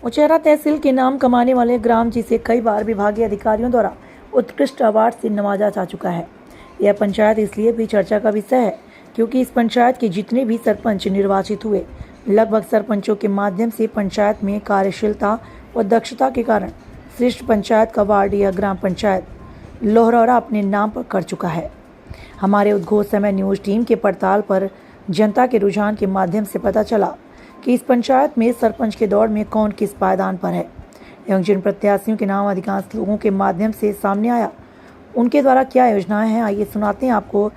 उचेहरा तहसील के नाम कमाने वाले ग्राम जिसे कई बार विभागीय अधिकारियों द्वारा उत्कृष्ट अवार्ड से नवाजा जा चुका है। यह पंचायत इसलिए भी चर्चा का विषय है क्योंकि इस पंचायत के जितने भी सरपंच निर्वाचित हुए, लगभग सरपंचों के माध्यम से पंचायत में कार्यशीलता व दक्षता के कारण श्रेष्ठ पंचायत का अवार्ड यह ग्राम पंचायत लोहरौरा अपने नाम पर कर चुका है। हमारे उद्घोष समय न्यूज़ टीम के पड़ताल पर जनता के रुझान के माध्यम से पता चला कि इस पंचायत में सरपंच के दौड़ में कौन किस पायदान पर है एवं जिन प्रत्याशियों के नाम अधिकांश लोगों के माध्यम से सामने आया उनके द्वारा क्या योजनाएं हैं, आइए सुनाते हैं आपको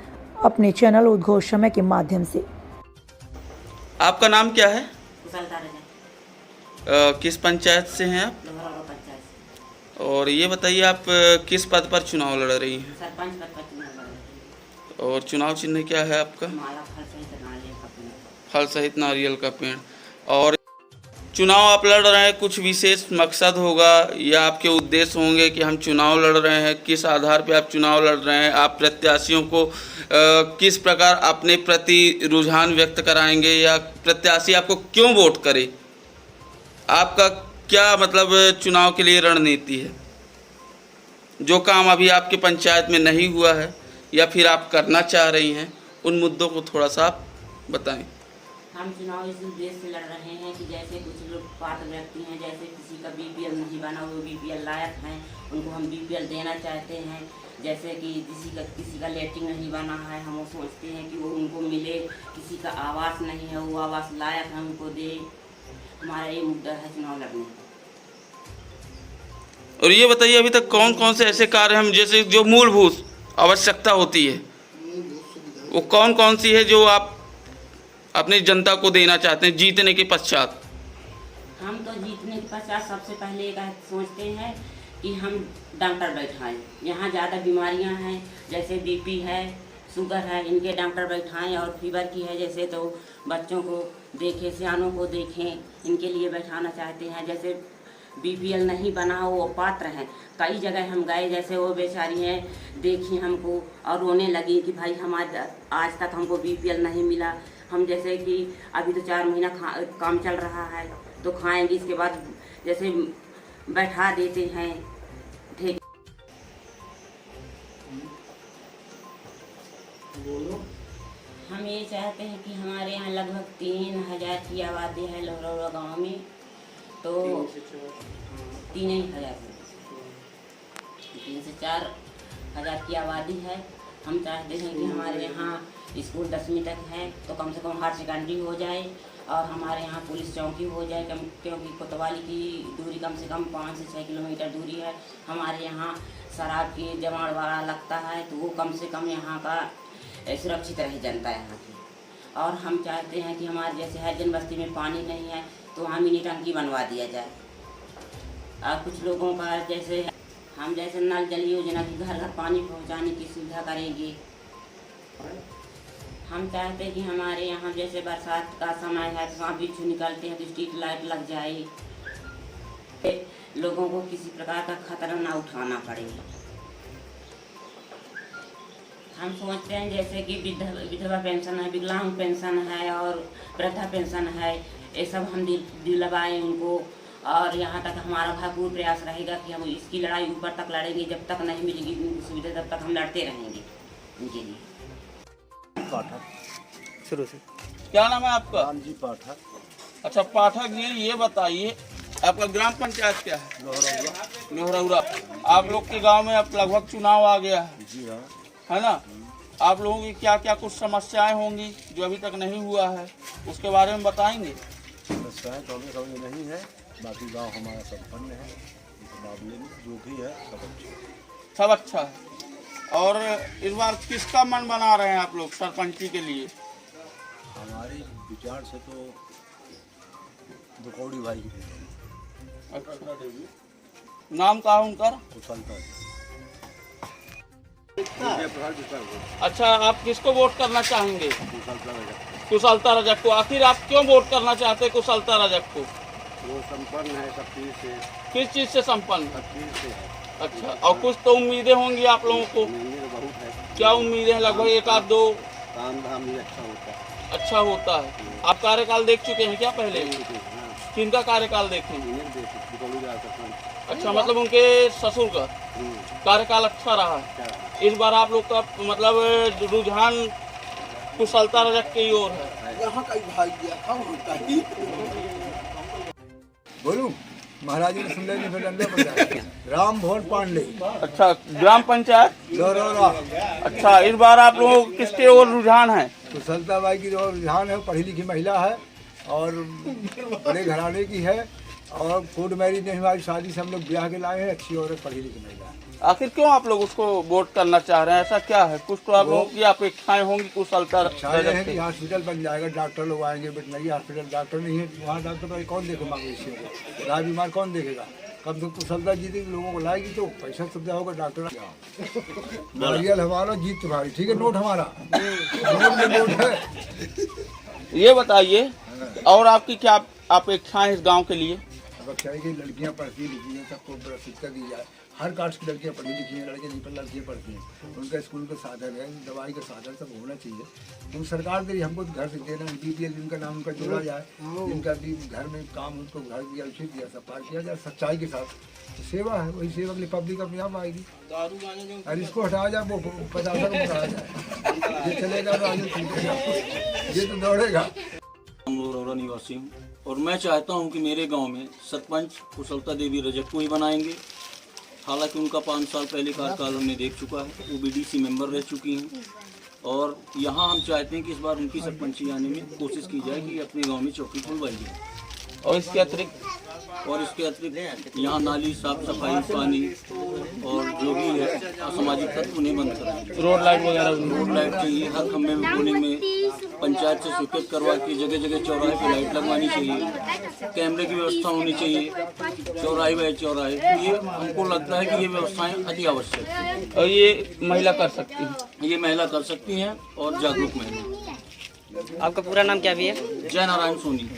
अपने चैनल उद्घोष समय के माध्यम से। आपका नाम क्या है? कुशलता रजक। किस पंचायत से हैं आप? लोहरौरा पंचायत से। और ये बताइए आप किस पद पर चुनाव लड़ रही हैं? सरपंच पद पर चुनाव लड़ रही हूँ। और चुनाव चिन्ह क्या है आपका? माला फल सहित नारियल का पेड़। फल सहित नारियल का पेड़। और चुनाव आप लड़ रहे हैं, कुछ विशेष मकसद होगा या आपके उद्देश्य होंगे कि हम चुनाव लड़ रहे हैं, किस आधार पे आप चुनाव लड़ रहे हैं? आप प्रत्याशियों को किस प्रकार अपने प्रति रुझान व्यक्त कराएंगे या प्रत्याशी आपको क्यों वोट करे? आपका क्या मतलब चुनाव के लिए रणनीति है? जो काम अभी आपके पंचायत में नहीं हुआ है या फिर आप करना चाह रही हैं, उन मुद्दों को थोड़ा सा आप बताएं। हम चुनाव इस उद्देश्य से लड़ रहे हैं कि जैसे कुछ लोग पात्र व्यक्ति हैं, जैसे किसी का बीपीएल नहीं बना, वो बीपीएल लायक हैं, उनको हम बीपीएल देना चाहते हैं। जैसे कि किसी का लेटरिन नहीं बना है, हम वो सोचते हैं कि वो उनको मिले। किसी का आवास नहीं है, वो आवास लायक है, उनको दे। हमारा ये मुद्दा है चुनाव लड़ने का। और ये बताइए अभी तक कौन कौन से ऐसे कार्य हम जैसे जो मूलभूत आवश्यकता होती है वो कौन कौन सी है जो आप अपनी जनता को देना चाहते हैं जीतने के पश्चात? हम तो जीतने के पश्चात सबसे पहले एक सोचते हैं कि हम डॉक्टर बैठाएं। यहाँ ज़्यादा बीमारियाँ हैं, जैसे बीपी है, शुगर है, इनके डॉक्टर बैठाएं। और फीवर की है जैसे तो बच्चों को देखें, सियानों को देखें, इनके लिए बैठाना चाहते हैं। जैसे बीपीएल नहीं बना वो पात्र हैं, कई जगह हम गए, जैसे वो बेचारी हैं देखी हमको और रोने लगी कि भाई हमारे आज तक हमको बीपीएल नहीं मिला। हम जैसे कि अभी तो 4 महीना काम चल रहा है तो खाएंगे, इसके बाद जैसे बैठा देते हैं। ठीक, हम ये चाहते हैं कि हमारे यहाँ लगभग 3000 की आबादी है लोहरौरा गाँव में, तो 3,000 3 से 4 हज़ार की आबादी है। हम चाहते हैं कि हमारे यहाँ स्कूल 10वीं तक है तो कम से कम हायर सेकेंडरी हो जाए और हमारे यहाँ पुलिस चौकी हो जाए, क्योंकि कोतवाली की दूरी कम से कम 5 से 6 किलोमीटर दूरी है। हमारे यहाँ शराब की जमाड़ वाला लगता है तो वो कम से कम यहाँ का सुरक्षित रहे जनता यहाँ की। और हम चाहते हैं कि हमारे जैसे हरिजन बस्ती में पानी नहीं है तो वहाँ मिनी टंकी बनवा दिया जाए। और कुछ लोगों का जैसे हम जैसे नल जल योजना की घर घर पानी पहुँचाने की सुविधा करेंगे। हम चाहते हैं कि हमारे यहाँ जैसे बरसात का समय है तो सांप बिच्छू निकलते हैं तो स्ट्रीट लाइट लग जाए, लोगों को किसी प्रकार का खतरा ना उठाना पड़े। हम सोचते हैं जैसे कि विधवा पेंशन है, विकलांग पेंशन है और वृद्धा पेंशन है, ये सब हम दिलवाएं उनको। और यहाँ तक हमारा भरपूर प्रयास रहेगा कि हम इसकी लड़ाई ऊपर तक लड़ेंगे, जब तक नहीं मिलेगी उनको सुविधा तब तक हम लड़ते रहेंगे उनके लिए। पाठक शुरू से। क्या नाम है आपका? राम जी पाठक। अच्छा पाठक जी, ये बताइए आपका ग्राम पंचायत क्या है? लोहरौरा। आप लोग के गांव में अब लगभग चुनाव आ गया है। जी हाँ। है ना? आप लोगों की क्या क्या कुछ समस्याएं होंगी जो अभी तक नहीं हुआ है, उसके बारे में बताएंगे? समस्याएँ तो हमें कभी नहीं है, बाकी गांव हमारा संपन्न है, मुकाबले में जो भी है सब अच्छा है। और इस बार किसका मन बना रहे हैं आप लोग सरपंची के लिए? हमारे विचार से तो दुकौड़ी भाई की देते हैं। अच्छा। नाम का उनका? कुशलता। अच्छा, आप किसको वोट करना चाहेंगे? कुशलता रजक। कुशलता रजक को। आखिर आप क्यों वोट करना चाहते हैं कुशलता रजक को? वो संपन्न है सब चीज़ से। किस चीज़ से संपन्न? सब चीज़ से है। अच्छा, और कुछ तो उम्मीदें होंगी आप लोगों को? उम्मीदें बहुत है। क्या उम्मीदें हैं? लगभग 1-2 काम धाम भी अच्छा होता है। अच्छा होता है। आप कार्यकाल देख चुके हैं क्या पहले? हाँ। किनका कार्यकाल देखे हैं? इन्हें देखिए दीपावली रात का अच्छा, मतलब उनके ससुर का कार्यकाल अच्छा रहा है। इस बार आप लोग का मतलब रुझान कुशलता रजक की ओर है। यहाँ का भाई दिया था होता ही बोलूं महाराज जी ने सुन लेंगे फिर डंडे पर जाएंगे। राम भवन पांडे अच्छा, ग्राम पंचायत। दौरौरा। अच्छा, इस बार आप लोगों को किसके ओर रुझान है? कुशलता बाई की जो रुझान है पढ़ी लिखी महिला है और बड़े घराने की है और कोर्ट मैरिज नहीं हमारी शादी से हम लोग ब्याह के लाए हैं। अच्छी औरत पढ़ी लिखी महिला है। आखिर क्यों आप लोग उसको वोट करना चाह रहे हैं? ऐसा क्या है? कुछ तो आप लोगों की अपेक्षाएं होंगी कुशलता शायद है रजक कि की। हॉस्पिटल बन जाएगा, डॉक्टर लोग आएंगे, वेटनरी हॉस्पिटल डॉक्टर नहीं है वहाँ डॉक्टर भाई कौन देखेगा मवेशियों को? राय बीमार कौन देखेगा? कम से कुशलता जीतेगी, लोगों को लाएगी तो पैसा सुविधा होगा। डॉक्टर नारियल हमारा जीत तुम्हारी, ठीक है, नोट हमारा नोट में नोट है। ये बताइए और आपकी क्या अपेक्षाएं इस गांव के लिए? अब चाहिए कि लड़कियां पढ़ती लिखी हैं, सबको शिक्षा दी जाए। हर कास्ट की लड़कियां पढ़ी लिखी हैं, लड़के नहीं पर लड़कियां पढ़ती हैं। उनका स्कूल का साधन है, दवाई का साधन सब होना चाहिए। तो सरकार दे रही हमको तो घर से देना, BPL जिनका नाम उनका जोड़ा जाए, जिनका भी घर में काम उनको घर दिया, उचित दिया, सफाई किया जाए सच्चाई के साथ। तो सेवा है, वही सेवा के लिए पब्लिक अपने आप आएगी। और इसको हटाया जाए, वो 50 को बढ़ाया जाए, ये चलेगा तो आगे चलेगा, ये तो दौड़ेगा। दौरौरा निवासी हूँ और मैं चाहता हूँ कि मेरे गांव में सरपंच कुशलता देवी रजक को ही बनाएंगे। हालांकि उनका 5 साल पहले कार्यकाल हमने देख चुका है, वो BDC मेंबर रह चुकी हैं और यहाँ हम चाहते हैं कि इस बार उनकी सरपंची आने में कोशिश की जाए कि अपने गांव में चौकी खुलवाई जाए। और इसके अतिरिक्त यहाँ नाली साफ सफाई पानी और जो भी है असामाजिक तत्व उन्हें बंद कराएं। रोड लाइट वगैरह रोड लाइट चाहिए, हर खम्भे में बोर्डिंग में पंचायत से स्वीकृत करवा के जगह जगह चौराहे पे लाइट लगवानी चाहिए। कैमरे की व्यवस्था होनी चाहिए चौराहे बाय चौराहे। ये हमको लगता है कि ये व्यवस्थाएं अति आवश्यक है और ये महिला कर सकती है। ये महिला कर सकती हैं और जागरूक महिला। आपका पूरा नाम क्या भी है? जय नारायण सोनी।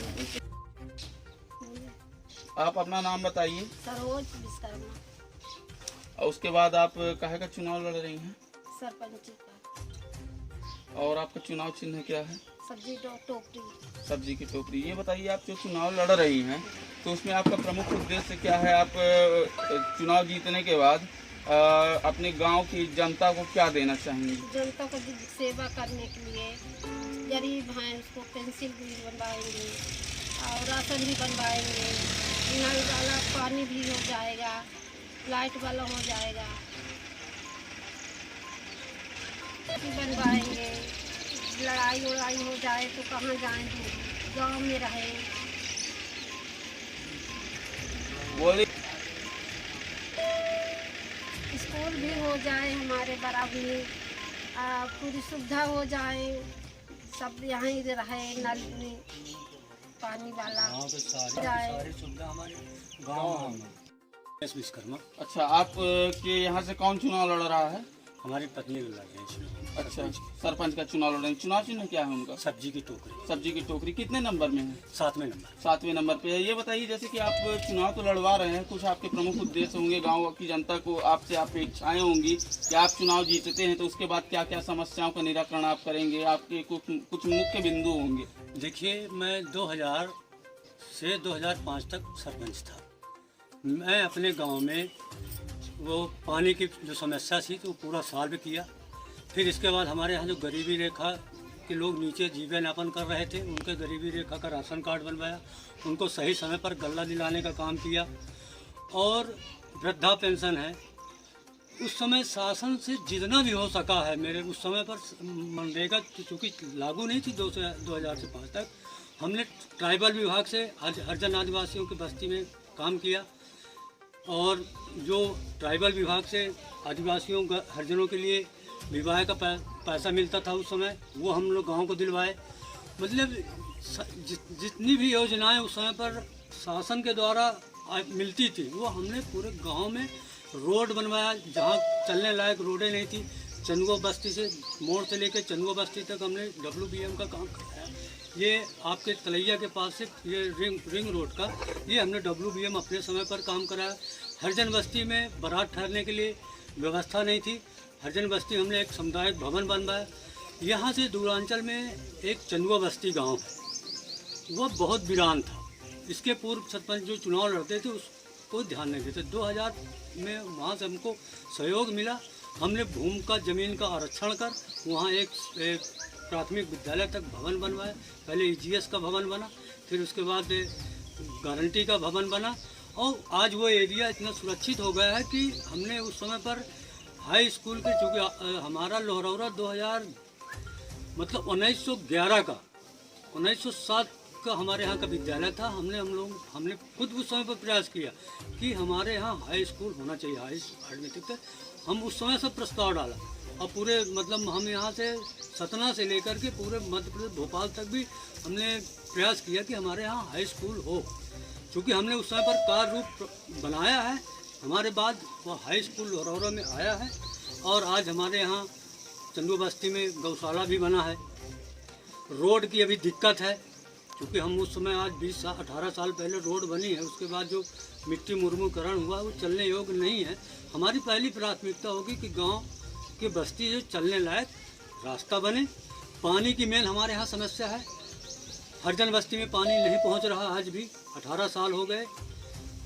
आप अपना नाम बताइए सरोज विश्वकर्मा। और उसके बाद आप काहे का चुनाव लड़ रही हैं? सरपंच का। और आपका चुनाव चिन्ह क्या है? सब्जी टोकरी। सब्जी की टोकरी। ये बताइए आप जो चुनाव लड़ रही हैं तो उसमें आपका प्रमुख उद्देश्य क्या है? आप चुनाव जीतने के बाद अपने गांव की जनता को क्या देना चाहेंगे? जनता को सेवा करने के लिए गरीब हैं उसको पेंसिल भी बनवाएंगे और राशन भी बनवाएंगे, नल वाला पानी भी हो जाएगा, लाइट वाला हो जाएगा, भी बनवाएंगे। लड़ाई उड़ाई हो जाए तो कहाँ जाएंगे, गांव में रहे। बोलिए। स्कूल भी हो जाए हमारे बराबर में, पूरी सुविधा हो जाए, सब यहीं रहे, नल में पानी वाला जाए। विश्वकर्मा। अच्छा, आप के यहाँ से कौन चुनाव लड़ रहा है? हमारी पत्नी लड़ रही है। अच्छा, सरपंच का चुनाव लड़ रहे हैं। चुनाव चिन्ह क्या है उनका? सब्जी की टोकरी। सब्जी की टोकरी। कितने नंबर में है? 7वें नंबर। 7वें नंबर पे है। ये बताइए जैसे कि आप चुनाव तो लड़वा रहे हैं, कुछ आपके प्रमुख उद्देश्य होंगे, गांव की जनता को आपसे अपेक्षाएं होंगी कि आप चुनाव जीतते हैं तो उसके बाद क्या क्या समस्याओं का निराकरण आप करेंगे, आपके कुछ मुख्य बिंदु होंगे। देखिए, मैं 2000 से 2005 तक सरपंच था। मैं अपने गांव में वो पानी की जो समस्या थी तो पूरा सॉल्व किया। फिर इसके बाद हमारे यहाँ जो गरीबी रेखा के लोग नीचे जीवन यापन कर रहे थे, उनके गरीबी रेखा का राशन कार्ड बनवाया, उनको सही समय पर गल्ला दिलाने का काम किया। और वृद्धा पेंशन है, उस समय शासन से जितना भी हो सका है मेरे उस समय पर मनरेगा चूँकि लागू नहीं थी 2000 से 5 तक, हमने ट्राइबल विभाग से हरिजन आदिवासियों की बस्ती में काम किया। और जो ट्राइबल विभाग से आदिवासियों हरिजनों के लिए विवाह का पैसा मिलता था उस समय, वो हम लोग गाँव को दिलवाए। मतलब जितनी भी योजनाएं उस समय पर शासन के द्वारा मिलती थी वो हमने पूरे गांव में रोड बनवाया। जहां चलने लायक रोडें नहीं थी, चंदगो बस्ती से मोड़ से लेकर चंदगो बस्ती तक हमने WBM का काम कराया। ये आपके तलैया के पास से ये रिंग रोड का ये हमने WBM अपने समय पर काम कराया। हरिजन बस्ती में बारात ठहरने के लिए व्यवस्था नहीं थी, हरिजन बस्ती हमने एक सामुदायिक भवन बनवाया। यहाँ से दूरांचल में एक चंदुआ बस्ती गांव है, वह बहुत वीरान था। इसके पूर्व सरपंच जो चुनाव लड़ते थे उसको ध्यान नहीं देते। 2000 में वहाँ से हमको सहयोग मिला। हमने भूमि का ज़मीन का आरक्षण कर वहाँ एक प्राथमिक विद्यालय तक भवन बनवाया। पहले ईजीएस का भवन बना, फिर उसके बाद गारंटी का भवन बना, और आज वो एरिया इतना सुरक्षित हो गया है कि हमने उस समय पर हाई स्कूल के, चूँकि हमारा लोहरौरा 1911 का 1907 का हमारे यहाँ का विद्यालय था। हमने खुद उस समय पर प्रयास किया कि हमारे यहाँ हाई स्कूल होना चाहिए, हाई एडमिटिक तक हम उस समय से प्रस्ताव डाला, और पूरे हम यहाँ से सतना से लेकर के पूरे मध्य प्रदेश भोपाल तक भी हमने प्रयास किया कि हमारे यहाँ हाई स्कूल हो। चूँकि हमने उस समय पर कार्य रूप बनाया है, हमारे बाद वो हाई स्कूल लोहरौरा में आया है, और आज हमारे यहाँ चंदू बस्ती में गौशाला भी बना है। रोड की अभी दिक्कत है, क्योंकि हम उस समय आज 18 साल पहले रोड बनी है, उसके बाद जो मिट्टी मुर्मूकरण हुआ वो चलने योग्य नहीं है। हमारी पहली प्राथमिकता होगी कि गांव की बस्ती जो चलने लायक रास्ता बने। पानी की मेन हमारे यहाँ समस्या है, हरजन बस्ती में पानी नहीं पहुँच रहा, आज भी 18 साल हो गए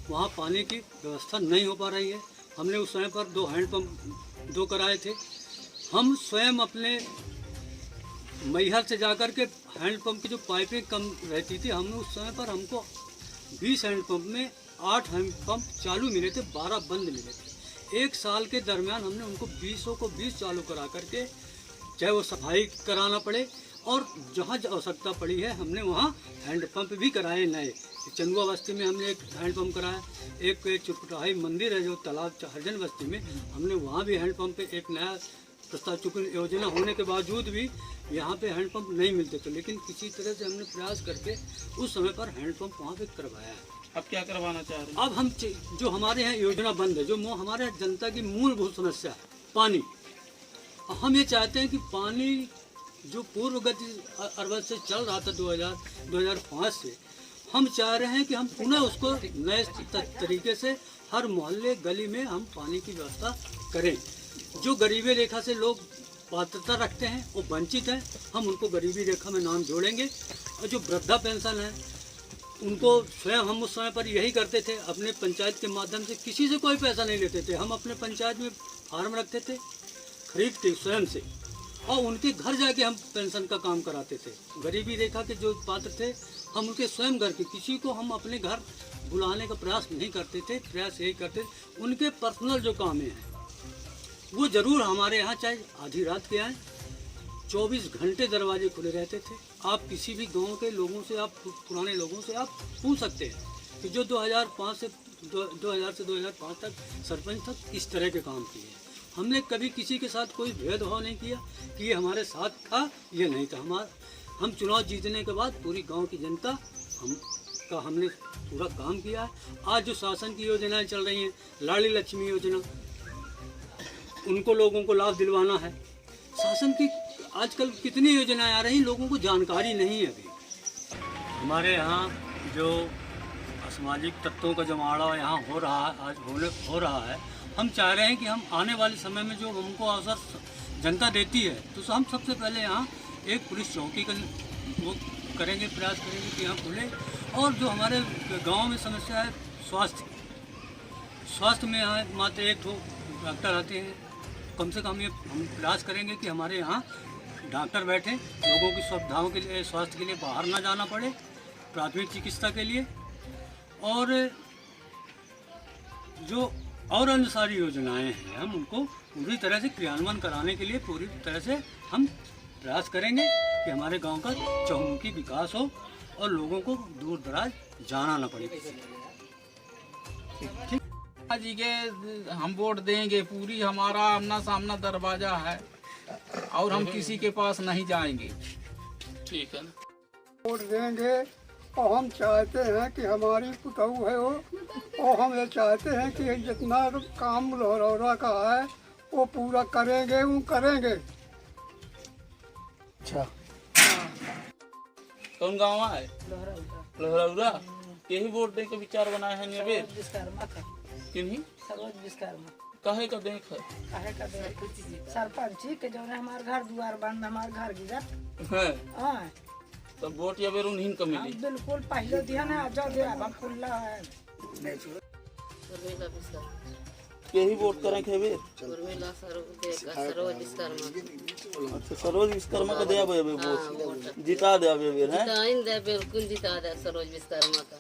वहाँ पानी की व्यवस्था नहीं हो पा रही है। हमने उस समय पर 2 हैंडपम्प 2 कराए थे। हम स्वयं अपने मैहर से जाकर के हैंडपम्प की जो पाइपें कम रहती थी, हमने उस समय पर हमको 20 हैंडपम्प में 8 हैंडपम्प चालू मिले थे, 12 बंद मिले थे। 1 साल के दरमियान हमने उनको 20 चालू करा करके, चाहे वो सफाई कराना पड़े, और जहाँ आवश्यकता पड़ी है हमने वहाँ हैंडपम्प भी कराए नए। चंदुआ बस्ती में हमने एक हैंडपम्प कराया, एक चुरकुटाही मंदिर है जो तालाब हरजन बस्ती में, हमने वहाँ भी हैंडपम्प एक नया प्रस्ताव, चूँकि योजना होने के बावजूद भी यहाँ पे हैंडपम्प नहीं मिलते थे, लेकिन किसी तरह से हमने प्रयास करके उस समय पर हैंडपम्प वहाँ पे करवाया है। अब क्या करवाना चाह रहे हैं? अब हम जो हमारे यहाँ योजना बंद है, जो हमारे जनता की मूलभूत समस्या है पानी, हम ये चाहते हैं कि पानी जो पूर्व गति अरबन से चल रहा था 2005 से, हम चाह रहे हैं कि हम पुनः उसको नए तरीके से हर मोहल्ले गली में हम पानी की व्यवस्था करें। जो गरीबी रेखा से लोग पात्रता रखते हैं, वो वंचित हैं, हम उनको गरीबी रेखा में नाम जोड़ेंगे। और जो वृद्धा पेंशन है उनको स्वयं हम उस समय पर यही करते थे, अपने पंचायत के माध्यम से किसी से कोई पैसा नहीं लेते थे। हम अपने पंचायत में फार्म रखते थे, खरीदते स्वयं से, और उनके घर जाके हम पेंशन का काम कराते थे। गरीबी रेखा के जो पात्र थे, हम उनके स्वयं घर के, किसी को हम अपने घर बुलाने का प्रयास नहीं करते थे। प्रयास यही करते थे उनके पर्सनल जो काम हैं वो ज़रूर हमारे यहाँ, चाहे आधी रात के आएँ, 24 घंटे दरवाजे खुले रहते थे। आप किसी भी गांव के लोगों से, आप पुराने लोगों से आप पूछ सकते हैं कि जो 2000 से 2005 तक सरपंच तक इस तरह के काम किए। हमने कभी किसी के साथ कोई भेदभाव नहीं किया कि ये हमारे साथ था, ये नहीं था। हम चुनाव जीतने के बाद पूरी गांव की जनता हमने पूरा काम किया है। आज जो शासन की योजनाएं चल रही हैं, लाड़ी लक्ष्मी योजना, उनको लोगों को लाभ दिलवाना है। शासन की आजकल कितनी योजनाएं आ रही, लोगों को जानकारी नहीं है अभी। हमारे यहाँ जो असामाजिक तत्वों का जमावड़ा यहाँ हो रहा है, आज हो रहा है, हम चाह रहे हैं कि हम आने वाले समय में जो हमको अवसर जनता देती है, तो हम सबसे पहले यहाँ एक पुलिस चौकी का वो करेंगे, प्रयास करेंगे कि यहाँ खुले। और जो हमारे गांव में समस्या है स्वास्थ्य में, यहाँ मात्र एक ठो डॉक्टर आते हैं। कम से कम ये हम प्रयास करेंगे कि हमारे यहाँ डॉक्टर बैठे, लोगों की सुविधाओं के लिए, स्वास्थ्य के लिए बाहर ना जाना पड़े, प्राथमिक चिकित्सा के लिए। और जो और अन्य सारी योजनाएं हैं, हम उनको पूरी तरह से क्रियान्वयन कराने के लिए पूरी तरह से हम प्रयास करेंगे कि हमारे गांव का चहुमुखी विकास हो और लोगों को दूर दराज जाना ना पड़े। ठीक जी के हम वोट देंगे, पूरी हमारा आमना सामना दरवाजा है और हम किसी के पास नहीं जाएंगे। ठीक है ना, वोट देंगे और हम चाहते हैं कि हमारी पुतहू है वो, और हम ये चाहते हैं कि जितना काम लोहरौरा का है वो पूरा करेंगे, वो करेंगे। अच्छा, कौन गाँव है? लोहरौरा। यही वोट दे के विचार बनाए हैं निवेद किन्हीं कहे का देख सरपंच के जो हमारे घर द्वार बंद, हमारे घर गिरत है। हाँ, तो वोट या बेर उन्हीं को मिली। बिल्कुल पहले दिया ना आजा दे अब खुला है उर्मिला विश्वकर्मा के ही वोट करें के बेर। उर्मिला सरोज विश्वकर्मा अच्छा सरोज विश्वकर्मा का दिया बे वोट जिता दे बेर है। जिताइन दे बिल्कुल जिता दे सरोज विश्वकर्मा का।